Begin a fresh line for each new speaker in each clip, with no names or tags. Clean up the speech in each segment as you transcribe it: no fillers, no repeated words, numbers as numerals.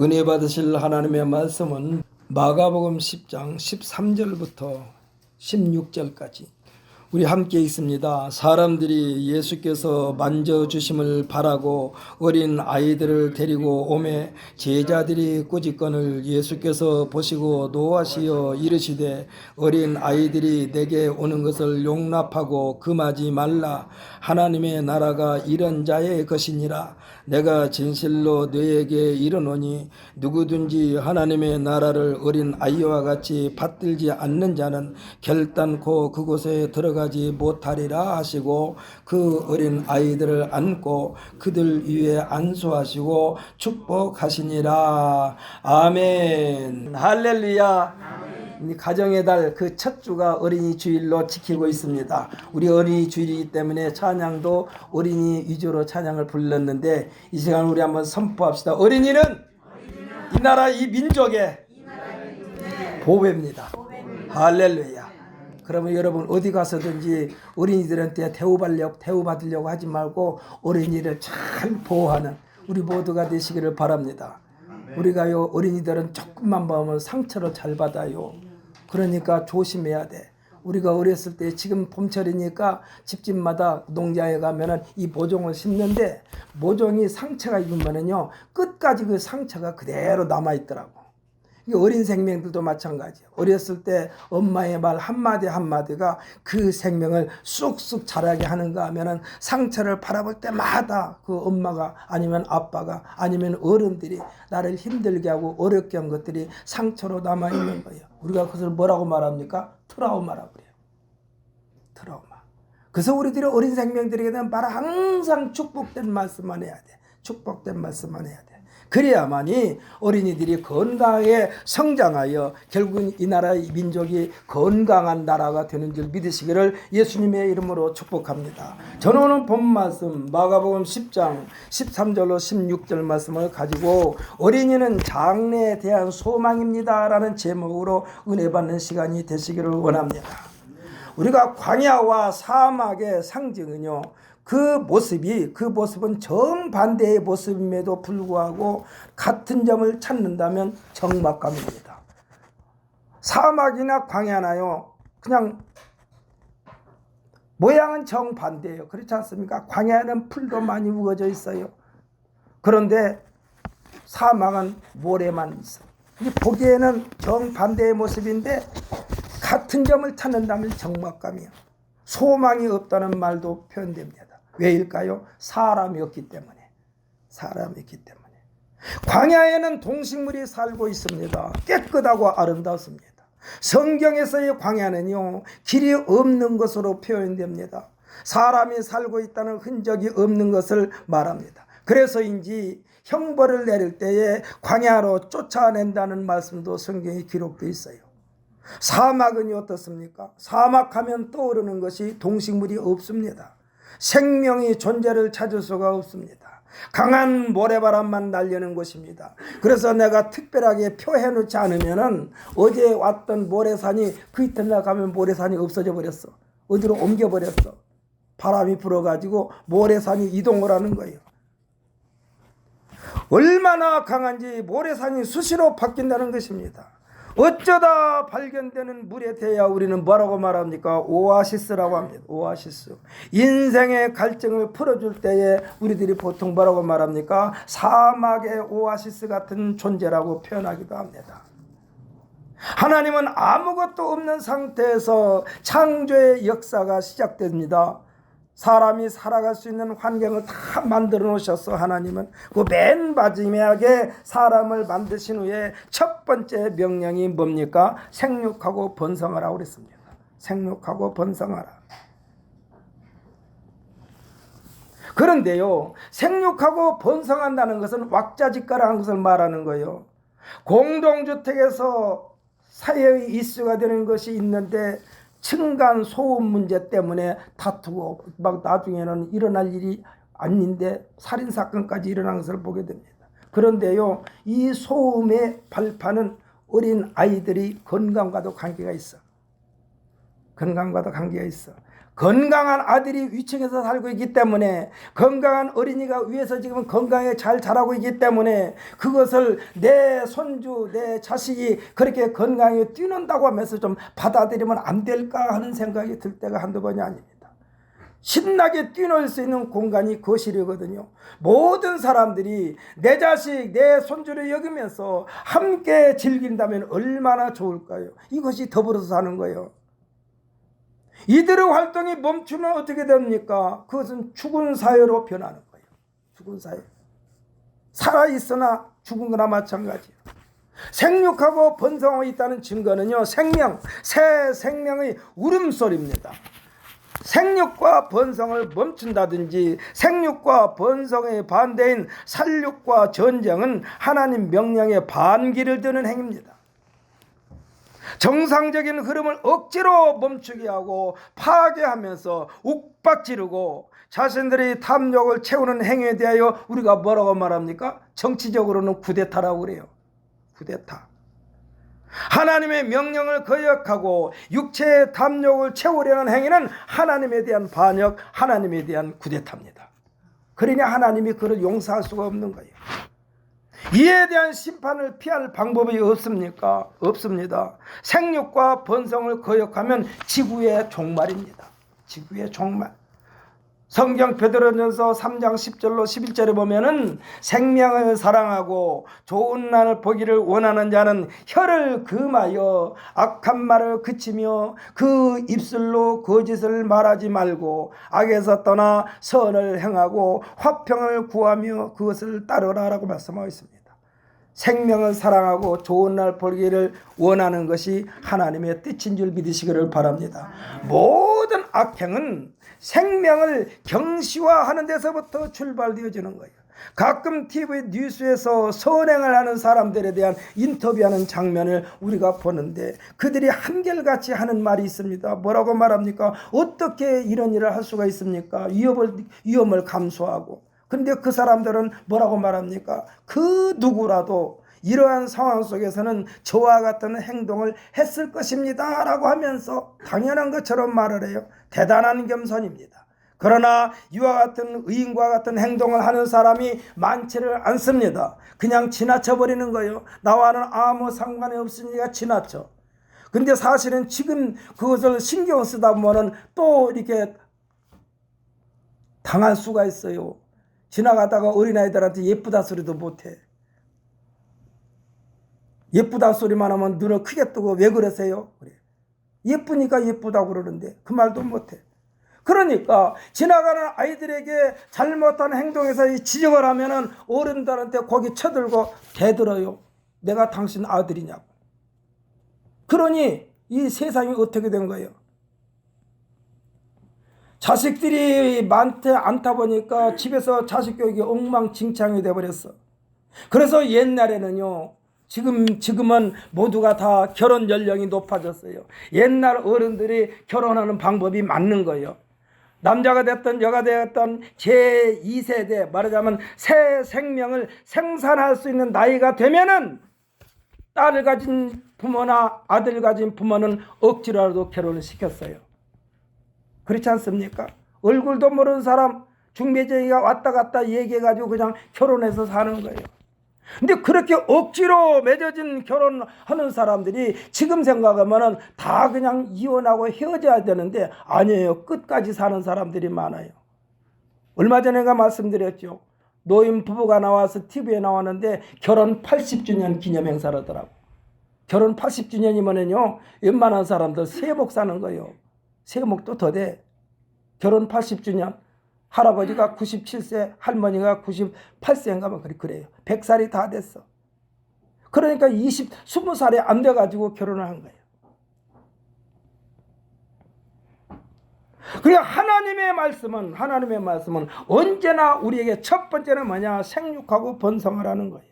은혜 받으실 하나님의 말씀은 마가복음 10장 13절부터 16절까지 우리 함께 있습니다. 사람들이 예수께서 만져주심을 바라고 어린 아이들을 데리고 오매 제자들이 꾸짖거늘 예수께서 보시고 노하시어 이르시되 어린 아이들이 내게 오는 것을 용납하고 금하지 말라. 하나님의 나라가 이런 자의 것이니라. 내가 진실로 너에게 이르노니 누구든지 하나님의 나라를 어린 아이와 같이 받들지 않는 자는 결단코 그곳에 들어가지 못하리라 하시고 그 어린 아이들을 안고 그들 위에 안수하시고 축복하시니라. 아멘. 할렐루야. 가정의 달 그 첫 주가 어린이 주일로 지키고 있습니다. 우리 어린이 주일이기 때문에 찬양도 어린이 위주로 찬양을 불렀는데 이 시간 우리 한번 선포합시다. 어린이는 이 나라 이 민족의 보배입니다. 할렐루야. 그러면 여러분 어디 가서든지 어린이들한테 대우받으려고 하지 말고 어린이를 잘 보호하는 우리 모두가 되시기를 바랍니다. 우리가요 어린이들은 조금만 보면 상처를 잘 받아요. 그러니까 조심해야 돼. 우리가 어렸을 때 지금 봄철이니까 집집마다 농장에 가면은 이 모종을 심는데 모종이 상처가 입으면은요 끝까지 그 상처가 그대로 남아 있더라고. 어린 생명들도 마찬가지예요. 어렸을 때 엄마의 말 한마디 한마디가 그 생명을 쑥쑥 자라게 하는가 하면은 상처를 바라볼 때마다 그 엄마가 아니면 아빠가 아니면 어른들이 나를 힘들게 하고 어렵게 한 것들이 상처로 남아있는 거예요. 우리가 그것을 뭐라고 말합니까? 트라우마라고 그래요. 트라우마. 그래서 우리들이 어린 생명들에게 대한 말 항상 축복된 말씀만 해야 돼. 축복된 말씀만 해야 돼. 그래야만이 어린이들이 건강하게 성장하여 결국은 이 나라의 민족이 건강한 나라가 되는 줄 믿으시기를 예수님의 이름으로 축복합니다. 저는 오늘 본 말씀 마가복음 10장 13절로 16절 말씀을 가지고 어린이는 장래에 대한 소망입니다 라는 제목으로 은혜 받는 시간이 되시기를 원합니다. 우리가 광야와 사막의 상징은요 그 모습은 정반대의 모습임에도 불구하고 같은 점을 찾는다면 적막감입니다. 사막이나 광야나요 그냥 모양은 정반대예요. 그렇지 않습니까? 광야는 풀도 많이 우거져 있어요. 그런데 사막은 모래만 있어요. 보기에는 정반대의 모습인데 같은 점을 찾는다면 적막감이에요. 소망이 없다는 말도 표현됩니다. 왜일까요? 사람이 없기 때문에. 광야에는 동식물이 살고 있습니다. 깨끗하고 아름답습니다. 성경에서의 광야는요 길이 없는 것으로 표현됩니다. 사람이 살고 있다는 흔적이 없는 것을 말합니다. 그래서인지 형벌을 내릴 때에 광야로 쫓아낸다는 말씀도 성경에 기록되어 있어요. 사막은 어떻습니까? 사막하면 떠오르는 것이 동식물이 없습니다. 생명이 존재를 찾을 수가 없습니다. 강한 모래바람만 날리는 곳입니다. 그래서 내가 특별하게 표해 놓지 않으면은 어제 왔던 모래산이 그 이튿날 가면 모래산이 없어져 버렸어. 어디로 옮겨 버렸어. 바람이 불어가지고 모래산이 이동을 하는 거예요. 얼마나 강한지 모래산이 수시로 바뀐다는 것입니다. 어쩌다 발견되는 물에 대해 우리는 뭐라고 말합니까? 오아시스라고 합니다. 오아시스. 인생의 갈증을 풀어줄 때에 우리들이 보통 뭐라고 말합니까? 사막의 오아시스 같은 존재라고 표현하기도 합니다. 하나님은 아무것도 없는 상태에서 창조의 역사가 시작됩니다. 사람이 살아갈 수 있는 환경을 다 만들어 놓으셨어. 하나님은 그 맨 마지막에 사람을 만드신 후에 첫 번째 명령이 뭡니까? 생육하고 번성하라고 그랬습니다. 생육하고 번성하라. 그런데요 생육하고 번성한다는 것은 왁자지껄한 것을 말하는 거예요. 공동주택에서 사회의 이슈가 되는 것이 있는데 층간 소음 문제 때문에 다투고 막 나중에는 일어날 일이 아닌데 살인사건까지 일어난 것을 보게 됩니다. 그런데요 이 소음의 발판은 어린 아이들이 건강과도 관계가 있어. 건강한 아들이 위층에서 살고 있기 때문에, 건강한 어린이가 위에서 지금 건강하게 잘 자라고 있기 때문에 그것을 내 손주, 내 자식이 그렇게 건강하게 뛰는다고 하면서 좀 받아들이면 안 될까 하는 생각이 들 때가 한두 번이 아닙니다. 신나게 뛰놀 수 있는 공간이 거실이거든요. 모든 사람들이 내 자식, 내 손주를 여기면서 함께 즐긴다면 얼마나 좋을까요? 이것이 더불어서 사는 거예요. 이들의 활동이 멈추면 어떻게 됩니까? 그것은 죽은 사회로 변하는 거예요. 죽은 사회. 살아있으나 죽은 거나 마찬가지예요. 생육하고 번성하고 있다는 증거는요, 새 생명의 울음소리입니다. 생육과 번성을 멈춘다든지 생육과 번성의 반대인 살육과 전쟁은 하나님 명령에 반기를 드는 행위입니다. 정상적인 흐름을 억지로 멈추게 하고 파괴하면서 욱박지르고 자신들의 탐욕을 채우는 행위에 대하여 우리가 뭐라고 말합니까? 정치적으로는 쿠데타라고 그래요. 쿠데타. 하나님의 명령을 거역하고 육체의 탐욕을 채우려는 행위는 하나님에 대한 반역, 하나님에 대한 쿠데타입니다. 그러니 하나님이 그를 용서할 수가 없는 거예요. 이에 대한 심판을 피할 방법이 없습니까? 없습니다. 생육과 번성을 거역하면 지구의 종말입니다. 지구의 종말. 성경 베드로전서 3장 10절로 11절에 보면은 생명을 사랑하고 좋은 날을 보기를 원하는 자는 혀를 금하여 악한 말을 그치며 그 입술로 거짓을 말하지 말고 악에서 떠나 선을 행하고 화평을 구하며 그것을 따르라라고 말씀하고 있습니다. 생명을 사랑하고 좋은 날 보기를 원하는 것이 하나님의 뜻인 줄 믿으시기를 바랍니다. 모든 악행은 생명을 경시화하는 데서부터 출발되어지는 거예요. 가끔 TV 뉴스에서 선행을 하는 사람들에 대한 인터뷰하는 장면을 우리가 보는데 그들이 한결같이 하는 말이 있습니다. 뭐라고 말합니까? 어떻게 이런 일을 할 수가 있습니까? 위험을 감수하고. 근데 그 사람들은 뭐라고 말합니까? 그 누구라도 이러한 상황 속에서는 저와 같은 행동을 했을 것입니다 라고 하면서 당연한 것처럼 말을 해요. 대단한 겸손입니다. 그러나 이와 같은 의인과 같은 행동을 하는 사람이 많지를 않습니다. 그냥 지나쳐버리는 거예요. 나와는 아무 상관이 없으니까 지나쳐. 근데 사실은 지금 그것을 신경 쓰다 보면 또 이렇게 당할 수가 있어요. 지나가다가 어린아이들한테 예쁘다 소리도 못해. 예쁘다 소리만 하면 눈을 크게 뜨고 왜 그러세요? 그래. 예쁘니까 예쁘다고 그러는데 그 말도 못해. 그러니까 지나가는 아이들에게 잘못한 행동에서 지적을 하면은 어른들한테 거기 쳐들고 대들어요. 내가 당신 아들이냐고. 그러니 이 세상이 어떻게 된 거예요? 자식들이 많지 않다 보니까 집에서 자식 교육이 엉망진창이 돼버렸어. 그래서 옛날에는요, 지금은 모두가 다 결혼 연령이 높아졌어요. 옛날 어른들이 결혼하는 방법이 맞는 거예요. 남자가 됐든 여가 됐든 제2세대 말하자면 새 생명을 생산할 수 있는 나이가 되면은 딸을 가진 부모나 아들 가진 부모는 억지로라도 결혼을 시켰어요. 그렇지 않습니까? 얼굴도 모르는 사람 중매쟁이가 왔다 갔다 얘기해가지고 그냥 결혼해서 사는 거예요. 근데 그렇게 억지로 맺어진 결혼하는 사람들이 지금 생각하면 다 그냥 이혼하고 헤어져야 되는데 아니에요. 끝까지 사는 사람들이 많아요. 얼마 전에가 말씀드렸죠. 노인 부부가 나와서 TV에 나왔는데 결혼 80주년 기념행사를 하더라고. 결혼 80주년이면요 웬만한 사람들 세목 사는 거예요. 세목도 더 돼. 결혼 80주년. 할아버지가 97세, 할머니가 98세인가 뭐 그래요. 100살이 다 됐어. 그러니까 20살이 안 돼가지고 결혼을 한 거예요. 그러니까 하나님의 말씀은 언제나 우리에게 첫 번째는 뭐냐? 생육하고 번성을 하는 거예요.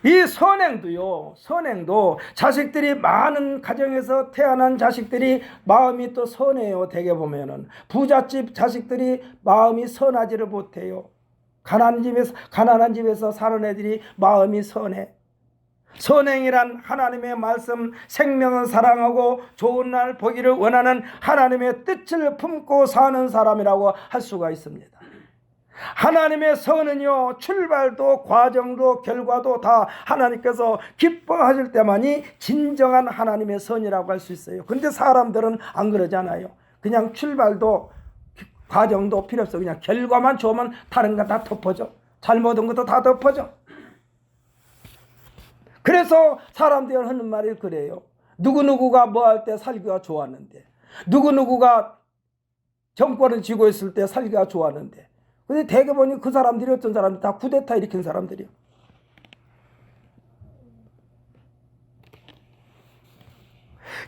이 선행도 자식들이 많은 가정에서 태어난 자식들이 마음이 또 선해요. 대개 보면은 부잣집 자식들이 마음이 선하지를 못해요. 가난한 집에서 사는 애들이 마음이 선해. 선행이란 하나님의 말씀, 생명을 사랑하고 좋은 날 보기를 원하는 하나님의 뜻을 품고 사는 사람이라고 할 수가 있습니다. 하나님의 선은요, 출발도 과정도 결과도 다 하나님께서 기뻐하실 때만이 진정한 하나님의 선이라고 할 수 있어요. 근데 사람들은 안 그러잖아요. 그냥 출발도 과정도 필요 없어. 그냥 결과만 좋으면 다른 거 다 덮어져. 잘못한 것도 다 덮어져. 그래서 사람들이 하는 말이 그래요. 누구누구가 뭐 할 때 살기가 좋았는데, 누구누구가 정권을 쥐고 있을 때 살기가 좋았는데, 근데 대개 보니 그 사람들이 어떤 사람들 다 쿠데타 일으킨 사람들이요.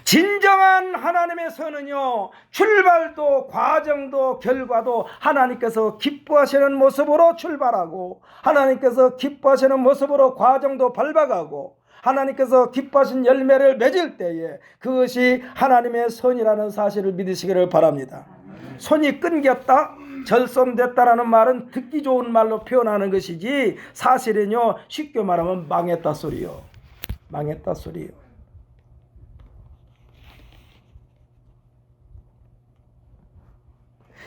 진정한 하나님의 선은요, 출발도 과정도 결과도 하나님께서 기뻐하시는 모습으로 출발하고, 하나님께서 기뻐하시는 모습으로 과정도 밟아가고, 하나님께서 기뻐하신 열매를 맺을 때에 그것이 하나님의 선이라는 사실을 믿으시기를 바랍니다. 손이 끊겼다, 절손됐다라는 말은 듣기 좋은 말로 표현하는 것이지, 사실은요, 쉽게 말하면 망했다 소리요. 망했다 소리요.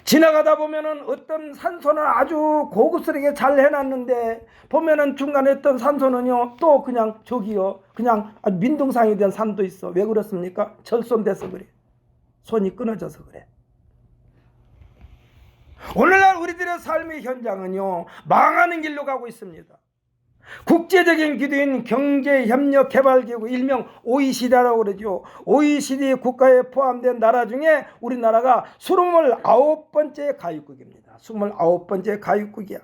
지나가다 보면은 어떤 산소는 아주 고급스럽게 잘 해놨는데, 보면은 중간에 어떤 산소는요, 또 그냥 저기요, 그냥 아주 민둥상이 된 산도 있어. 왜 그렇습니까? 절손돼서 그래. 손이 끊어져서 그래. 오늘날 우리들의 삶의 현장은요, 망하는 길로 가고 있습니다. 국제적인 기구인 경제협력개발기구, 일명 OECD라고 그러죠. OECD 국가에 포함된 나라 중에 우리나라가 29번째 가입국입니다. 29번째 가입국이야.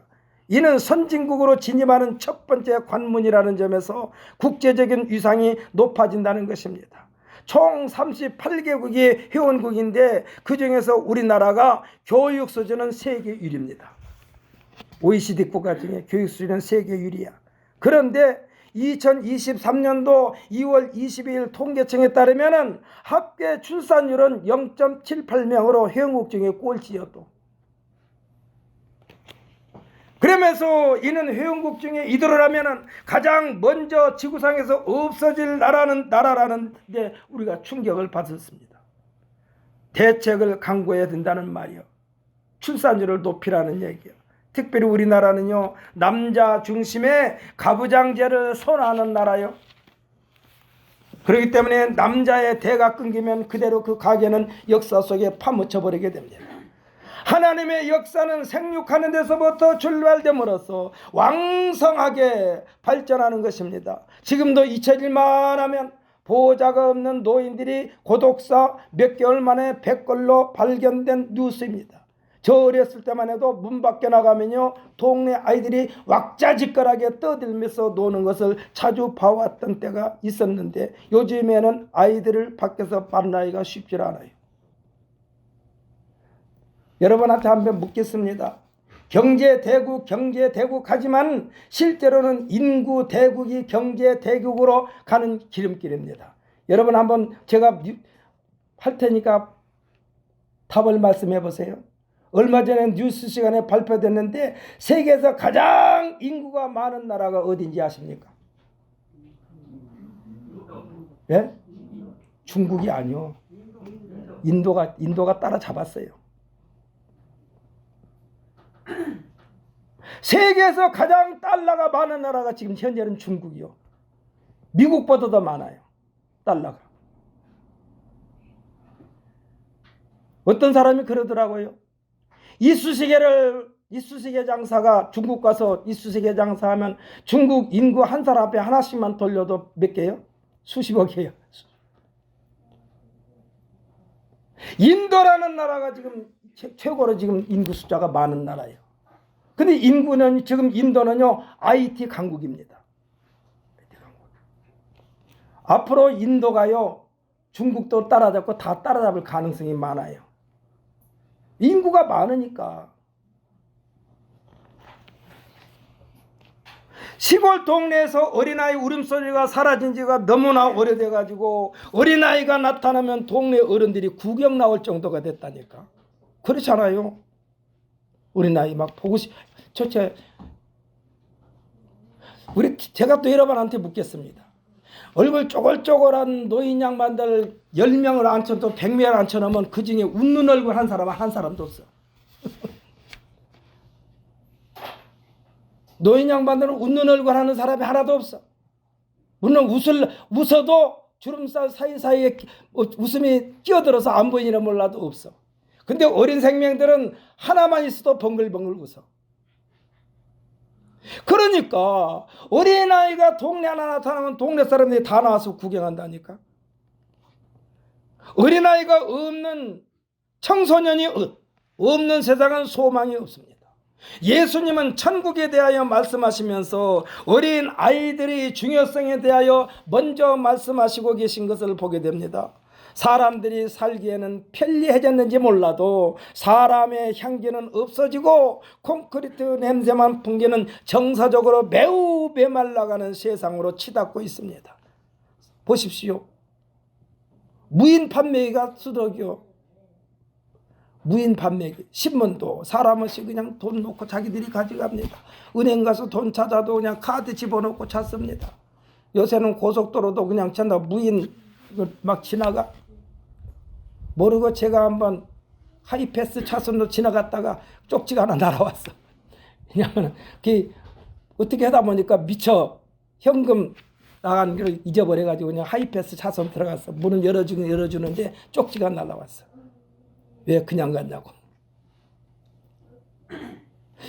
이는 선진국으로 진입하는 첫 번째 관문이라는 점에서 국제적인 위상이 높아진다는 것입니다. 총 38개국이 회원국인데 그 중에서 우리나라가 교육 수준은 세계 1위입니다. OECD 국가 중에 교육 수준은 세계 1위야. 그런데 2023년도 2월 22일 통계청에 따르면 합계 출산율은 0.78명으로 회원국 중에 꼴찌요. 또 그러면서 이는 회원국 중에 이들어라면 가장 먼저 지구상에서 없어질 나라라는 데 우리가 충격을 받았습니다. 대책을 강구해야 된다는 말이요. 출산율을 높이라는 얘기요. 특별히 우리나라는요, 남자 중심의 가부장제를 선호하는 나라요. 그렇기 때문에 남자의 대가 끊기면 그대로 그 가게는 역사 속에 파묻혀 버리게 됩니다. 하나님의 역사는 생육하는 데서부터 출발됨으로써 왕성하게 발전하는 것입니다. 지금도 잊혀질만 하면 보호자가 없는 노인들이 고독사 몇 개월 만에 100건로 발견된 뉴스입니다. 저 어렸을 때만 해도 문 밖에 나가면요, 동네 아이들이 왁자지껄하게 떠들면서 노는 것을 자주 봐왔던 때가 있었는데, 요즘에는 아이들을 밖에서 만나기가 쉽지 않아요. 여러분한테 한번 묻겠습니다. 경제대국 하지만 실제로는 인구대국이 경제대국으로 가는 기름길입니다. 여러분 한번 제가 할 테니까 답을 말씀해 보세요. 얼마 전에 뉴스 시간에 발표됐는데 세계에서 가장 인구가 많은 나라가 어딘지 아십니까? 예? 중국이 아니요. 인도가 따라잡았어요. 세계에서 가장 달러가 많은 나라가 지금 현재는 중국이요. 미국보다 더 많아요. 달러가. 어떤 사람이 그러더라고요. 이쑤시개 장사가 중국 가서 이쑤시개 장사하면 중국 인구 한 사람 앞에 하나씩만 돌려도 몇 개요? 수십억 개요. 인도라는 나라가 지금 최고로 지금 인구 숫자가 많은 나라예요. 근데 인구는 지금 인도는요, IT 강국입니다. 앞으로 인도가요, 중국도 따라잡고 다 따라잡을 가능성이 많아요. 인구가 많으니까. 시골 동네에서 어린아이 울음소리가 사라진 지가 너무나 오래돼가지고 어린아이가 나타나면 동네 어른들이 구경 나올 정도가 됐다니까. 그렇잖아요. 어린아이 막 보고 제가 또 여러분한테 묻겠습니다. 얼굴 쪼글쪼글한 노인 양반들 10명을 앉혀도 100명을 앉혀놓으면 그 중에 웃는 얼굴 한 사람도 없어. 노인 양반들은 웃는 얼굴 하는 사람이 하나도 없어. 물론 웃어도 주름살 사이사이에 웃음이 끼어들어서 안 보이나 몰라도 없어. 근데 어린 생명들은 하나만 있어도 벙글벙글 웃어. 그러니까 어린아이가 동네 하나 나타나면 동네 사람들이 다 나와서 구경한다니까. 어린아이가 없는, 청소년이 없는 세상은 소망이 없습니다. 예수님은 천국에 대하여 말씀하시면서 어린 아이들의 중요성에 대하여 먼저 말씀하시고 계신 것을 보게 됩니다. 사람들이 살기에는 편리해졌는지 몰라도 사람의 향기는 없어지고 콘크리트 냄새만 풍기는 정서적으로 매우 메말라가는 세상으로 치닫고 있습니다. 보십시오. 무인 판매기가 수덕이요. 무인 판매기. 신문도 사람없이 그냥 돈 놓고 자기들이 가져갑니다. 은행 가서 돈 찾아도 그냥 카드 집어넣고 찾습니다. 요새는 고속도로도 그냥 전부 무인 막 지나가. 모르고 제가 한번 하이패스 차선으로 지나갔다가 쪽지가 하나 날아왔어. 왜냐하면 어떻게 하다 보니까 미처 현금 나간 걸 잊어버려가지고 그냥 하이패스 차선 들어갔어. 문은 열어주는데 쪽지가 날아왔어. 왜 그냥 갔냐고.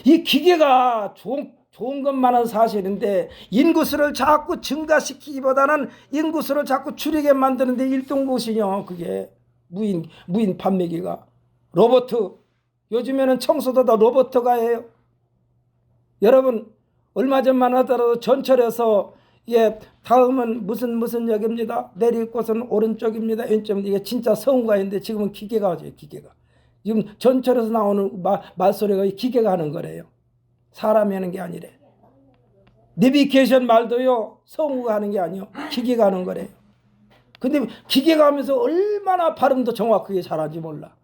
이 기계가 좋은 것만은 사실인데 인구수를 자꾸 증가시키기보다는 인구수를 자꾸 줄이게 만드는데 1등곳이요. 그게 무인 판매기가. 로봇, 요즘에는 청소도 다 로봇가 해요. 여러분 얼마 전만 하더라도 전철에서 다음은 무슨 역입니다. 내릴 곳은 오른쪽입니다. 왼쪽입니다. 이게 진짜 성우가인데 지금은 기계가 하죠. 기계가. 지금 전철에서 나오는 말소리가 기계가 하는 거래요. 사람이 하는 게 아니래. 내비게이션 말도요. 성우가 하는 게 아니요. 기계가 하는 거래요. 근데 기계가 하면서 얼마나 발음도 정확하게 잘하는지 몰라.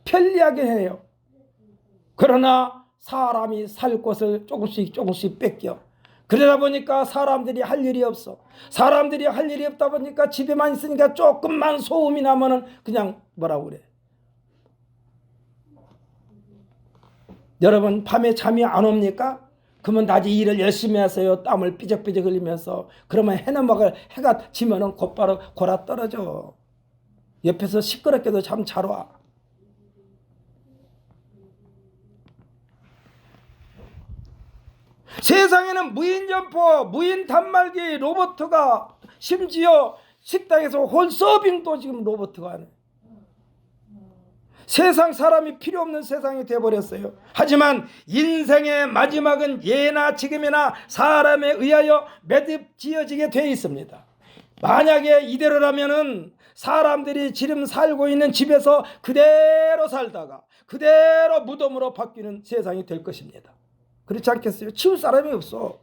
편리하게 해요. 그러나 사람이 살 곳을 조금씩 뺏겨. 그러다 보니까 사람들이 할 일이 없어. 사람들이 할 일이 없다 보니까 집에만 있으니까 조금만 소음이 나면은 그냥 뭐라고 그래. 여러분 밤에 잠이 안 옵니까? 그러면 낮에 일을 열심히 하세요. 땀을 삐적삐적 흘리면서. 그러면 해가 지면은 곧바로 골아 떨어져. 옆에서 시끄럽게도 잠 잘 와. 세상에는 무인 점포, 무인 단말기, 로봇가, 심지어 식당에서 홀서빙도 지금 로봇가 하네. 세상 사람이 필요 없는 세상이 되어버렸어요. 하지만 인생의 마지막은 예나 지금이나 사람에 의하여 매듭 지어지게 되어 있습니다. 만약에 이대로라면은 사람들이 지금 살고 있는 집에서 그대로 살다가 그대로 무덤으로 바뀌는 세상이 될 것입니다. 그렇지 않겠어요? 치울 사람이 없어.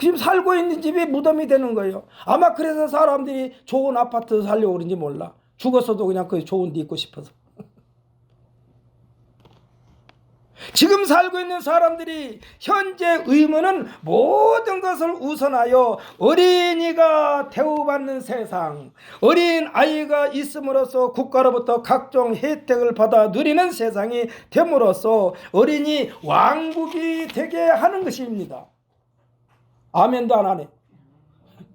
지금 살고 있는 집이 무덤이 되는 거예요. 아마 그래서 사람들이 좋은 아파트 살려고 그런지 몰라. 죽었어도 그냥 그 좋은 데 있고 싶어서. 지금 살고 있는 사람들이 현재 의무는 모든 것을 우선하여 어린이가 대우받는 세상, 어린 아이가 있음으로써 국가로부터 각종 혜택을 받아 누리는 세상이 됨으로써 어린이 왕국이 되게 하는 것입니다. 아멘도 안 하네.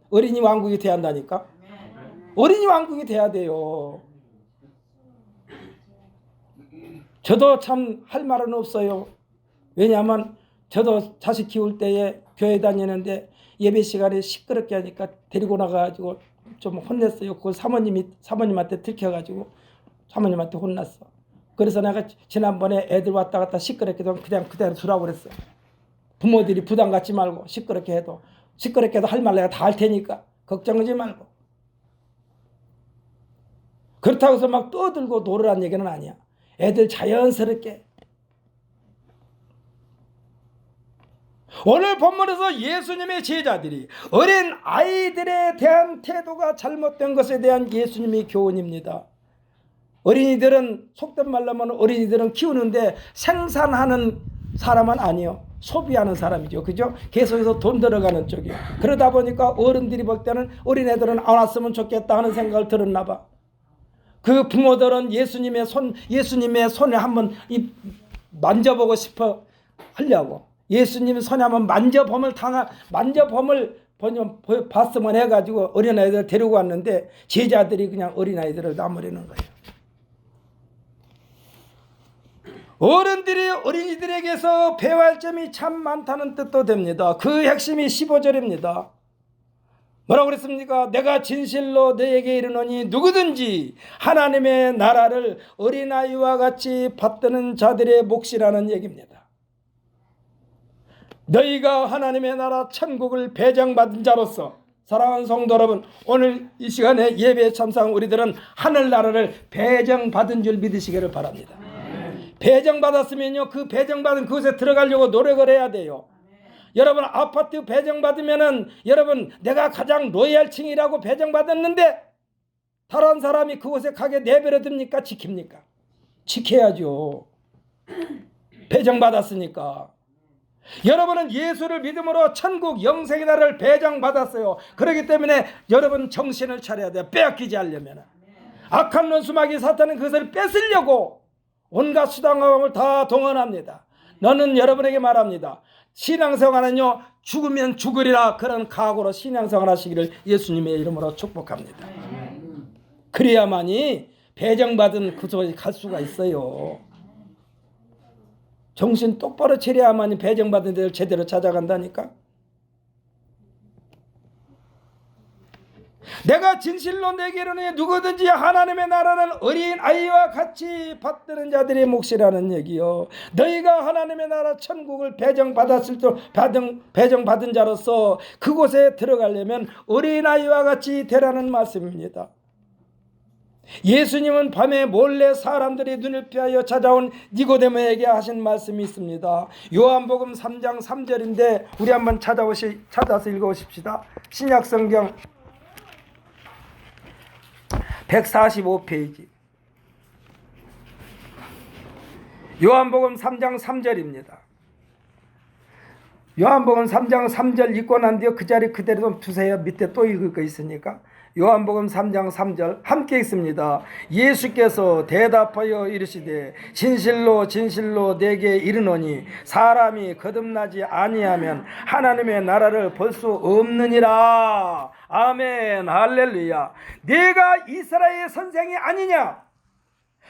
어린이 왕국이 돼야 한다니까. 어린이 왕국이 돼야 돼요. 저도 참 할 말은 없어요. 왜냐하면 저도 자식 키울 때에 교회 다니는데 예배 시간에 시끄럽게 하니까 데리고 나가가지고 좀 혼냈어요. 그걸 사모님한테 들켜가지고 사모님한테 혼났어. 그래서 내가 지난번에 애들 왔다 갔다 시끄럽게 해도 그냥 그대로 두라고 그랬어. 부모들이 부담 갖지 말고 시끄럽게 해도 할 말 내가 다 할 테니까 걱정하지 말고. 그렇다고 해서 막 떠들고 놀으라는 얘기는 아니야. 애들 자연스럽게. 오늘 본문에서 예수님의 제자들이 어린 아이들에 대한 태도가 잘못된 것에 대한 예수님의 교훈입니다. 어린이들은 속된 말로 하면 어린이들은 키우는데 생산하는 사람은 아니요. 소비하는 사람이죠. 그죠? 계속해서 돈 들어가는 쪽이에요. 그러다 보니까 어른들이 볼 때는 어린애들은 안 왔으면 좋겠다 하는 생각을 들었나 봐. 그 부모들은 예수님의 손에 한번 만져보고 싶어 하려고. 예수님 손에 한번 만져봄을 봤으면 해가지고 어린아이들 데리고 왔는데 제자들이 그냥 어린아이들을 놔버리는 거예요. 어른들이 어린이들에게서 배워야 할 점이 참 많다는 뜻도 됩니다. 그 핵심이 15절입니다. 뭐라고 그랬습니까? 내가 진실로 너에게 이르노니 누구든지 하나님의 나라를 어린아이와 같이 받드는 자들의 몫이라는 얘기입니다. 너희가 하나님의 나라 천국을 배정받은 자로서, 사랑하는 성도 여러분, 오늘 이 시간에 예배에 참석한 우리들은 하늘나라를 배정받은 줄 믿으시기를 바랍니다. 배정받았으면요, 그 배정받은 그곳에 들어가려고 노력을 해야 돼요. 여러분, 아파트 배정받으면은 여러분, 내가 가장 로얄층이라고 배정받았는데 다른 사람이 그곳에 가게 내버려 둡니까? 지킵니까? 지켜야죠. 배정받았으니까. 여러분은 예수를 믿음으로 천국 영생의 나라를 배정받았어요. 그렇기 때문에 여러분 정신을 차려야 돼요. 빼앗기지 않으려면. 악한 원수마귀 사탄은 그것을 뺏으려고 온갖 수단과 다 동원합니다. 너는 여러분에게 말합니다. 신앙생활은요, 죽으면 죽으리라, 그런 각오로 신앙생활 하시기를 예수님의 이름으로 축복합니다. 그래야만이 배정받은 그곳에 갈 수가 있어요. 정신 똑바로 차려야만이 배정받은 데를 제대로 찾아간다니까. 내가 진실로 내게 이르노니 누구든지 하나님의 나라는 어린 아이와 같이 받드는 자들의 몫이라는 얘기요. 너희가 하나님의 나라 천국을 배정받은 자로서 그곳에 들어가려면 어린 아이와 같이 되라는 말씀입니다. 예수님은 밤에 몰래 사람들이 눈을 피하여 찾아온 니고데모에게 하신 말씀이 있습니다. 요한복음 3장 3절인데 우리 한번 찾아서 읽어보십시다. 신약성경 145페이지. 요한복음 3장 3절입니다. 요한복음 3장 3절 읽고 난 뒤에 그 자리 그대로 좀 두세요. 밑에 또 읽을 거 있으니까. 요한복음 3장 3절 함께 읽습니다. 예수께서 대답하여 이르시되 진실로 진실로 내게 이르노니 사람이 거듭나지 아니하면 하나님의 나라를 볼 수 없느니라. 아멘. 할렐루야. 내가 이스라엘의 선생이 아니냐,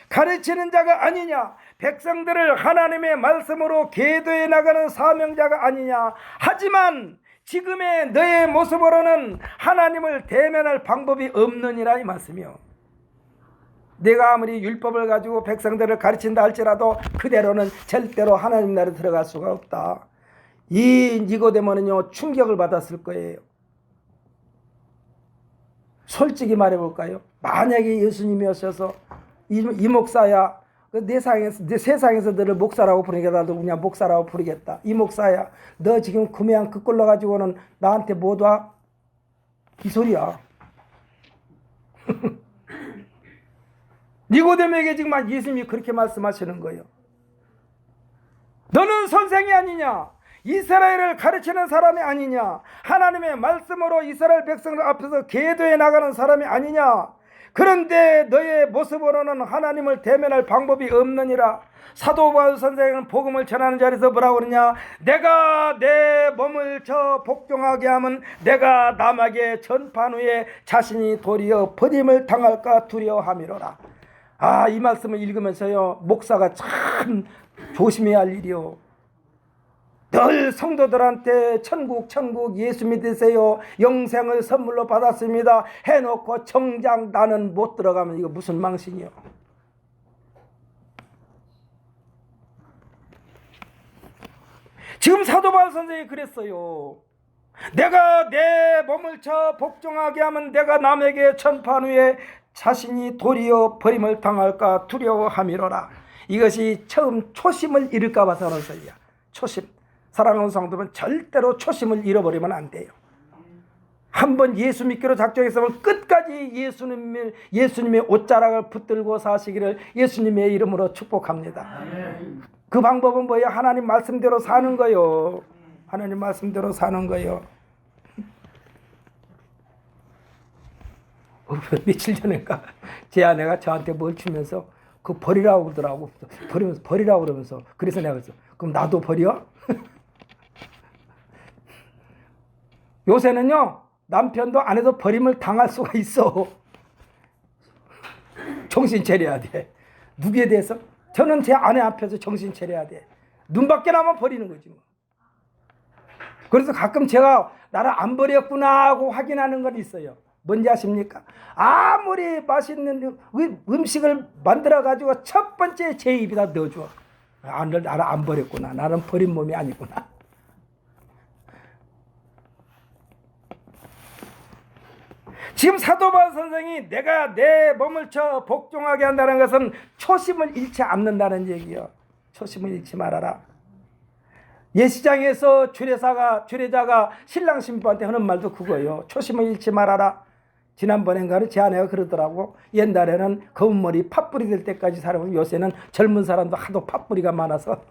가르치는 자가 아니냐, 백성들을 하나님의 말씀으로 계도해 나가는 사명자가 아니냐. 하지만 지금의 너의 모습으로는 하나님을 대면할 방법이 없느니라, 이 말씀이요. 내가 아무리 율법을 가지고 백성들을 가르친다 할지라도 그대로는 절대로 하나님 나라에 들어갈 수가 없다. 이 니고데모는요, 충격을 받았을 거예요. 솔직히 말해볼까요? 만약에 예수님이 오셔서 이 목사야, 내 세상에서 너를 목사라고 부르니까 나도 그냥 목사라고 부르겠다. 이 목사야, 너 지금 그 모양 그 꼴로 가지고는 나한테 못 와? 이 소리야. 니고데모에게 지금 예수님이 그렇게 말씀하시는 거예요. 너는 선생이 아니냐, 이스라엘을 가르치는 사람이 아니냐, 하나님의 말씀으로 이스라엘 백성들 앞에서 계도해 나가는 사람이 아니냐. 그런데 너의 모습으로는 하나님을 대면할 방법이 없느니라. 사도 바울 선생은 복음을 전하는 자리에서 뭐라고 그러냐, 내가 내 몸을 복종하게 하면 내가 남에게 전판 후에 자신이 도리어 버림을 당할까 두려워함이로라. 이 말씀을 읽으면서요, 목사가 참 조심해야 할 일이요. 늘 성도들한테 천국 예수 믿으세요, 영생을 선물로 받았습니다 해놓고 정작 나는 못 들어가면 이거 무슨 망신이요. 지금 사도 바울 선생이 그랬어요. 내가 내 몸을 복종하게 하면 내가 남에게 전판 후에 자신이 도리어 버림을 당할까 두려워함이로라. 이것이 처음 초심을 잃을까 봐서 하는 소리야. 초심. 사랑하는 성도는 절대로 초심을 잃어버리면 안 돼요. 한번 예수 믿기로 작정했으면 끝까지 예수님의 옷자락을 붙들고 사시기를 예수님의 이름으로 축복합니다. 그 방법은 뭐예요? 하나님 말씀대로 사는 거요. 하나님 말씀대로 사는 거요. 며칠 전인가 제 아내가 저한테 뭘 주면서 그거 버리라고 그러더라고. 버리라고 그러면서. 그래서 내가 그랬어. 그럼 나도 버려? 요새는요, 남편도 아내도 버림을 당할 수가 있어. 정신 차려야 돼. 누구에 대해서? 저는 제 아내 앞에서 정신 차려야 돼. 눈 밖에 나면 버리는 거지 뭐. 그래서 가끔 제가 나를 안 버렸구나 하고 확인하는 건 있어요. 뭔지 아십니까? 아무리 맛있는 음식을 만들어가지고 첫 번째 제 입에다 넣어줘. 나를 안 버렸구나. 나는 버린 몸이 아니구나. 지금 사도 바울 선생이 내가 내 몸을 쳐 복종하게 한다는 것은 초심을 잃지 않는다는 얘기요. 초심을 잃지 말아라. 예시장에서 주례자가 신랑 신부한테 하는 말도 그거예요. 초심을 잃지 말아라. 지난번엔가는 제 아내가 그러더라고. 옛날에는 검은 머리 팥뿌리 될 때까지 살아보면 요새는 젊은 사람도 하도 팥뿌리가 많아서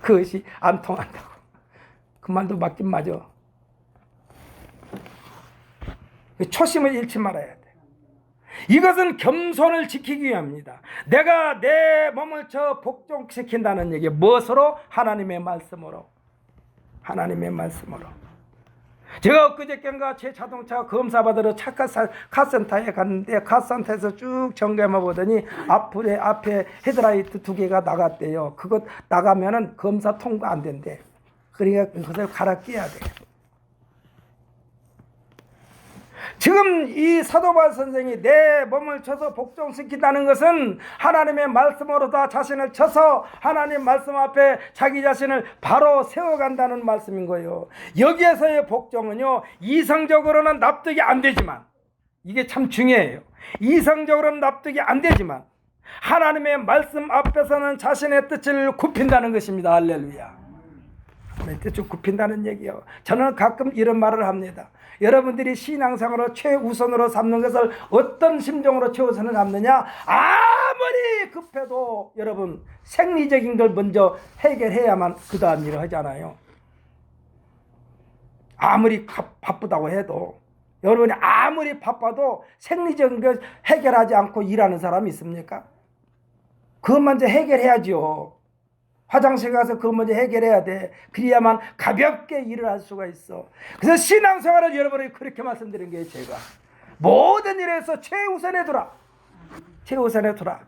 그것이 안 통한다고. 그 말도 맞긴 맞아. 초심을 잃지 말아야 돼. 이것은 겸손을 지키기 위함입니다. 내가 내 몸을 쳐 복종시킨다는 얘기. 무엇으로? 하나님의 말씀으로. 하나님의 말씀으로. 제가 엊그저께인가 제 자동차 검사받으러 차 카센터에 갔는데 카센터에서 쭉 점검해 보더니 앞에 헤드라이트 2개가 나갔대요. 그것 나가면은 검사 통과 안 된대. 그러니까 그것을 갈아 끼워야 돼. 지금 이 사도 바울 선생이 내 몸을 쳐서 복종시킨다는 것은 하나님의 말씀으로 다 자신을 쳐서 하나님 말씀 앞에 자기 자신을 바로 세워간다는 말씀인 거예요. 여기에서의 복종은요, 이성적으로는 납득이 안 되지만, 이게 참 중요해요. 이성적으로는 납득이 안 되지만 하나님의 말씀 앞에서는 자신의 뜻을 굽힌다는 것입니다. 할렐루야. 뜻을 굽힌다는 얘기예요. 저는 가끔 이런 말을 합니다. 여러분들이 신앙생활로 최우선으로 삼는 것을 어떤 심정으로 최우선을 삼느냐? 아무리 급해도 여러분 생리적인 걸 먼저 해결해야만 그 다음 일을 하잖아요. 아무리 바쁘다고 해도 여러분이 아무리 바빠도 생리적인 걸 해결하지 않고 일하는 사람이 있습니까? 그것 먼저 해결해야죠. 화장실 가서 그거 먼저 해결해야 돼. 그래야만 가볍게 일을 할 수가 있어. 그래서 신앙생활을 여러분이 그렇게 말씀드린 거예요. 제가 모든 일에서 최우선에 두라. 최우선에 두라.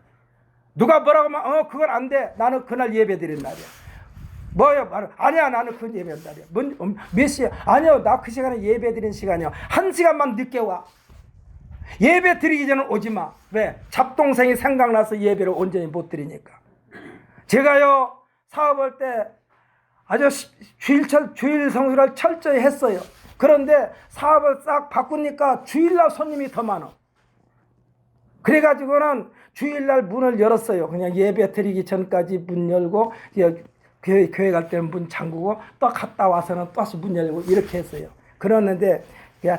누가 뭐라고 하면 그건 안 돼. 나는 그날 예배 드린 날이야. 뭐요? 아니야, 나는 그건 예배한 날이야. 몇 시야? 아니요, 나 그 시간에 예배 드린 시간이야. 1시간만 늦게 와. 예배 드리기 전에 오지 마. 왜? 잡동생이 생각나서 예배를 온전히 못 드리니까. 제가요, 사업할 때 아주 주일 성수를 철저히 했어요. 그런데 사업을 싹 바꾸니까 주일날 손님이 더 많아. 그래가지고는 주일날 문을 열었어요. 그냥 예배 드리기 전까지 문 열고 교회 갈 때는 문 잠그고 또 갔다 와서는 또 문 열고 이렇게 했어요. 그러는데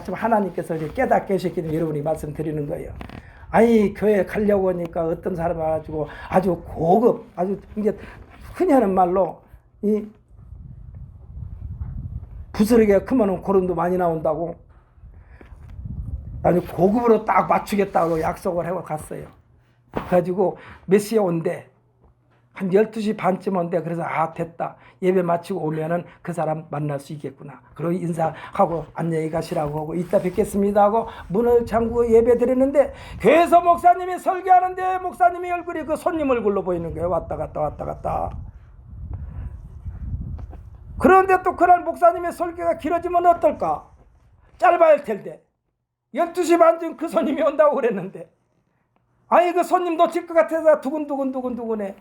좀 하나님께서 깨닫게 하셨기 때문에 여러분이 말씀드리는 거예요. 아니 교회 가려고 하니까 어떤 사람 와가지고 아주 고급, 아주 이제 흔히 하는 말로 이 부스러기가 크면 고름도 많이 나온다고 아주 고급으로 딱 맞추겠다고 약속을 하고 갔어요. 그래가지고 몇 시에 온대? 한 12시 반쯤 온대. 그래서 됐다. 예배 마치고 오면은 그 사람 만날 수 있겠구나. 그리고 인사하고 안녕히 가시라고 하고 이따 뵙겠습니다 하고 문을 잠그고 예배 드리는데 교회에서 목사님이 설교하는데 목사님의 얼굴이 그 손님 얼굴로 보이는 거예요. 왔다 갔다. 그런데 또 그날 목사님의 설교가 길어지면 어떨까? 짧아야 할 텐데 12시 반쯤 그 손님이 온다고 그랬는데 아니 그 손님 놓칠 것 같아서 두근두근해.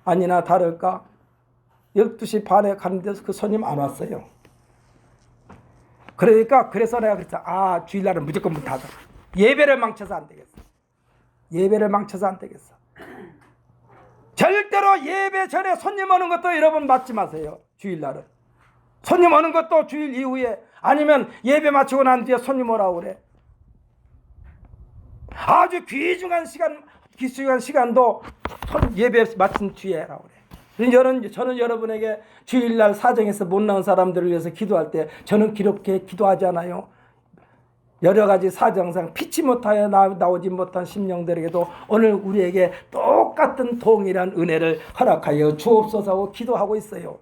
아니나 다를까 12시 반에 가는데서 그 손님 안 왔어요. 그래서 내가 그랬어. 주일날은 무조건 문 닫아. 예배를 망쳐서 안 되겠어. 절대로 예배 전에 손님 오는 것도 여러분 맞지 마세요. 주일날은 손님 오는 것도 주일 이후에 아니면 예배 마치고 난 뒤에 손님 오라고 그래. 아주 귀중한 시간도 예배 마친 뒤에라고 그래. 저는 여러분에게 주일날 사정에서 못 나온 사람들을 위해서 기도할 때 저는 그렇게 기도하지 않아요. 여러 가지 사정상 피치 못하여 나오지 못한 심령들에게도 오늘 우리에게 똑같은 동일한 은혜를 허락하여 주옵소서 하고 기도하고 있어요.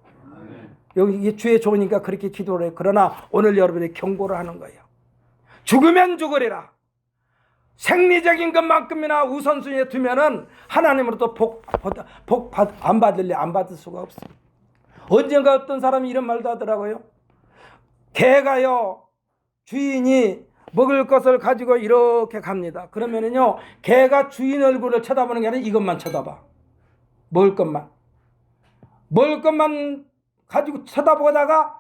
여기 주의 종이니까 그렇게 기도를 해요. 그러나 오늘 여러분이 경고를 하는 거예요. 죽으면 죽으리라. 생리적인 것만큼이나 우선순위에 두면은 하나님으로부터 복 안 받을래 안 받을 수가 없어요. 언젠가 어떤 사람이 이런 말도 하더라고요. 개가요 주인이 먹을 것을 가지고 이렇게 갑니다. 그러면은요 개가 주인 얼굴을 쳐다보는 게 아니라 이것만 쳐다봐. 먹을 것만 가지고 쳐다보다가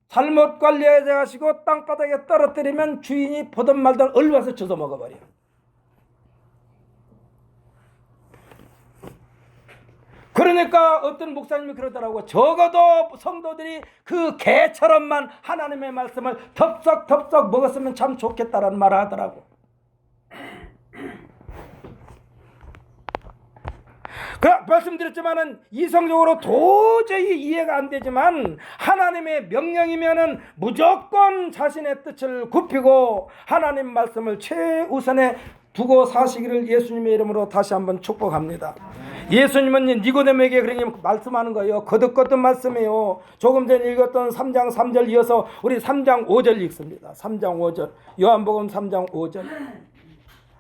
잘못 관리해가지고 땅바닥에 떨어뜨리면 주인이 보던 말던 얼려서 주워 먹어버려. 그러니까 어떤 목사님이 그러더라고. 적어도 성도들이 그 개처럼만 하나님의 말씀을 덥석덥석 먹었으면 참 좋겠다라는 말을 하더라고. 말씀드렸지만은 이성적으로 도저히 이해가 안 되지만 하나님의 명령이면은 무조건 자신의 뜻을 굽히고 하나님 말씀을 최우선에 두고 사시기를 예수님의 이름으로 다시 한번 축복합니다. 예수님은 니고데모에게 그렇게 말씀하는 거예요. 거듭거듭 말씀이에요. 조금 전에 읽었던 3장 3절 이어서 우리 3장 5절 읽습니다. 3장 5절 요한복음 3장 5절